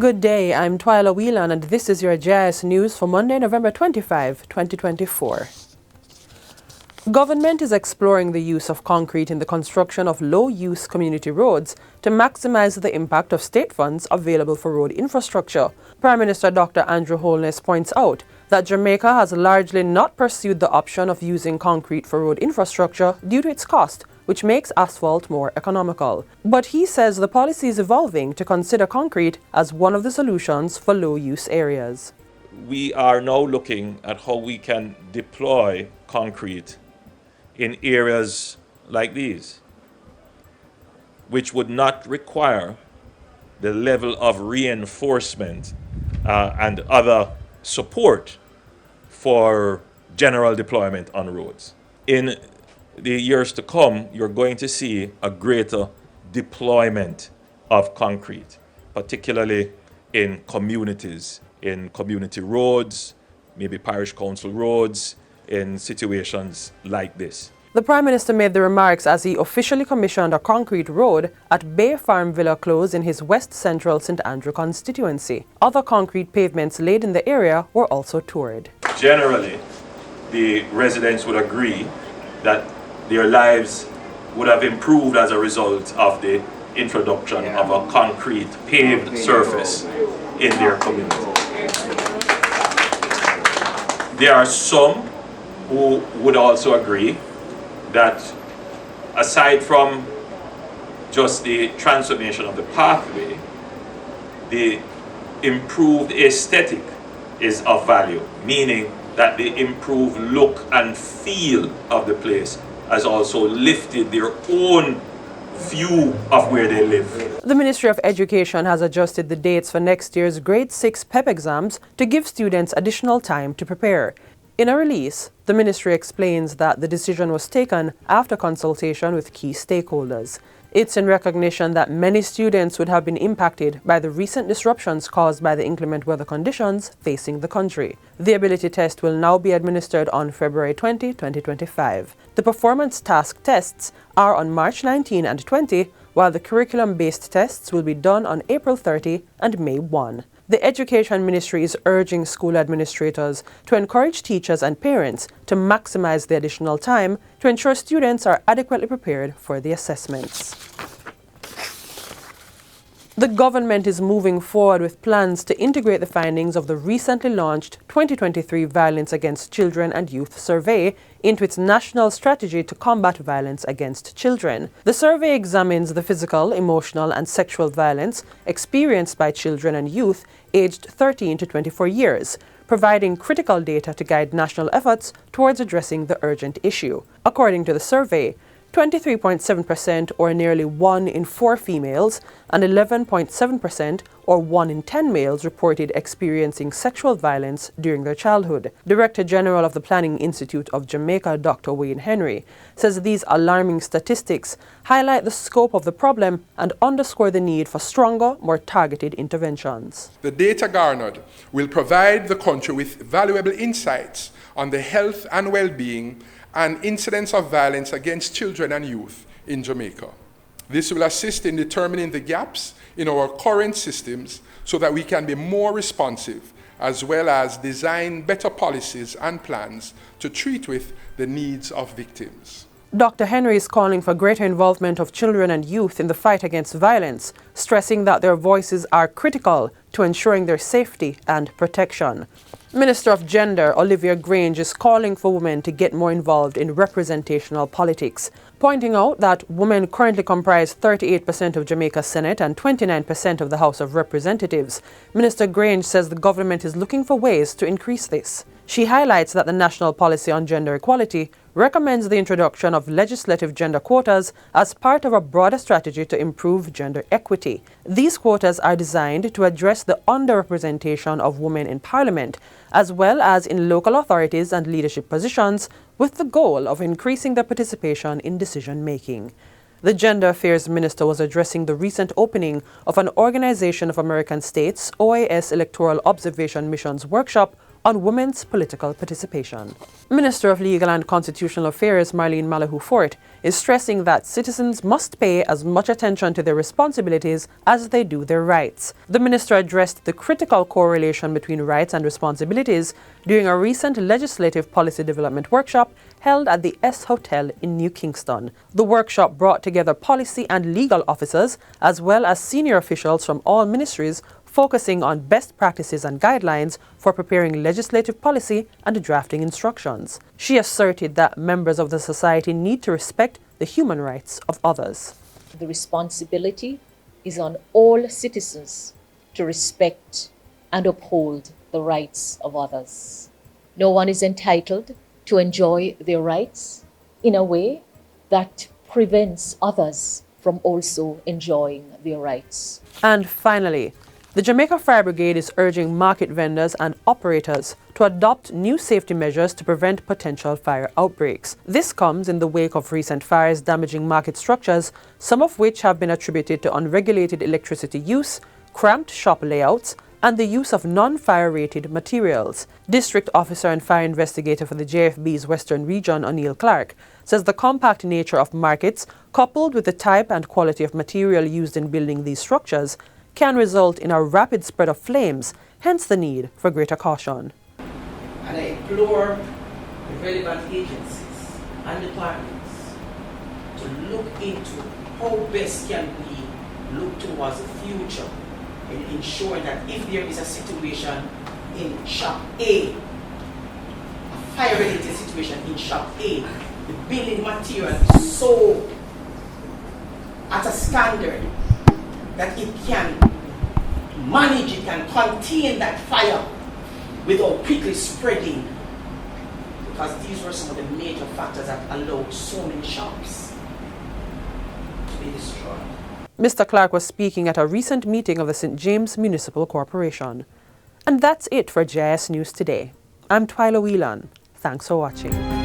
Good day, I'm Twyla Whelan and this is your JIS News for Monday, November 25, 2024. Government is exploring the use of concrete in the construction of low-use community roads to maximize the impact of state funds available for road infrastructure. Prime Minister Dr. Andrew Holness points out that Jamaica has largely not pursued the option of using concrete for road infrastructure due to its cost, which makes asphalt more economical. But he says the policy is evolving to consider concrete as one of the solutions for low-use areas. We are now looking at how we can deploy concrete in areas like these, which would not require the level of reinforcement and other support for general deployment on roads. In the years to come, you're going to see a greater deployment of concrete, particularly in communities, in community roads, maybe parish council roads, in situations like this. The Prime Minister made the remarks as he officially commissioned a concrete road at Bay Farm Villa Close in his West Central St. Andrew constituency. Other concrete pavements laid in the area were also toured. Generally, the residents would agree that their lives would have improved as a result of the introduction of a concrete paved surface in their community. There are some who would also agree that aside from just the transformation of the pathway, the improved aesthetic is of value, meaning that the improved look and feel of the place has also lifted their own view of where they live. The Ministry of Education has adjusted the dates for next year's Grade 6 PEP exams to give students additional time to prepare. In a release, the ministry explains that the decision was taken after consultation with key stakeholders. It's in recognition that many students would have been impacted by the recent disruptions caused by the inclement weather conditions facing the country. The ability test will now be administered on February 20, 2025. The performance task tests are on March 19 and 20, while the curriculum-based tests will be done on April 30 and May 1. The Education Ministry is urging school administrators to encourage teachers and parents to maximize the additional time to ensure students are adequately prepared for the assessments. The government is moving forward with plans to integrate the findings of the recently launched 2023 Violence Against Children and Youth Survey into its national strategy to combat violence against children. The survey examines the physical, emotional, and sexual violence experienced by children and youth aged 13 to 24 years, providing critical data to guide national efforts towards addressing the urgent issue. According to the survey, 23.7% or nearly 1 in 4 females and 11.7% or 1 in 10 males reported experiencing sexual violence during their childhood. Director General of the Planning Institute of Jamaica, Dr. Wayne Henry, says these alarming statistics highlight the scope of the problem and underscore the need for stronger, more targeted interventions. The data garnered will provide the country with valuable insights on the health and well-being and incidents of violence against children and youth in Jamaica. This will assist in determining the gaps in our current systems so that we can be more responsive, as well as design better policies and plans to treat with the needs of victims. Dr. Henry is calling for greater involvement of children and youth in the fight against violence, stressing that their voices are critical to ensuring their safety and protection. Minister of Gender, Olivia Grange, is calling for women to get more involved in representational politics, pointing out that women currently comprise 38% of Jamaica's Senate and 29% of the House of Representatives. Minister Grange says the government is looking for ways to increase this. She highlights that the National Policy on Gender Equality recommends the introduction of legislative gender quotas as part of a broader strategy to improve gender equity. These quotas are designed to address the underrepresentation of women in Parliament, as well as in local authorities and leadership positions, with the goal of increasing their participation in decision-making. The Gender Affairs Minister was addressing the recent opening of an Organization of American States (OAS) Electoral Observation Missions workshop on women's political participation. Minister of Legal and Constitutional Affairs Marlene Malahou-Fort is stressing that citizens must pay as much attention to their responsibilities as they do their rights. The minister addressed the critical correlation between rights and responsibilities during a recent legislative policy development workshop held at the S Hotel in New Kingston. The workshop brought together policy and legal officers as well as senior officials from all ministries, focusing on best practices and guidelines for preparing legislative policy and drafting instructions. She asserted that members of the society need to respect the human rights of others. The responsibility is on all citizens to respect and uphold the rights of others. No one is entitled to enjoy their rights in a way that prevents others from also enjoying their rights. And finally, the Jamaica Fire Brigade is urging market vendors and operators to adopt new safety measures to prevent potential fire outbreaks. This comes in the wake of recent fires damaging market structures, some of which have been attributed to unregulated electricity use, cramped shop layouts, and the use of non-fire-rated materials. District Officer and Fire Investigator for the JFB's Western Region, O'Neill Clark, says the compact nature of markets, coupled with the type and quality of material used in building these structures, can result in a rapid spread of flames, hence the need for greater caution. And I implore the relevant agencies and departments to look into how best can we look towards the future in ensuring that if there is a situation in shop A, a fire-related situation in shop A, the building material is so at a standard that it can manage, it can contain that fire without quickly spreading, because these were some of the major factors that allowed so many shops to be destroyed. Mr. Clark was speaking at a recent meeting of the St. James Municipal Corporation. And that's it for JIS News Today. I'm Twyla Whelan. Thanks for watching.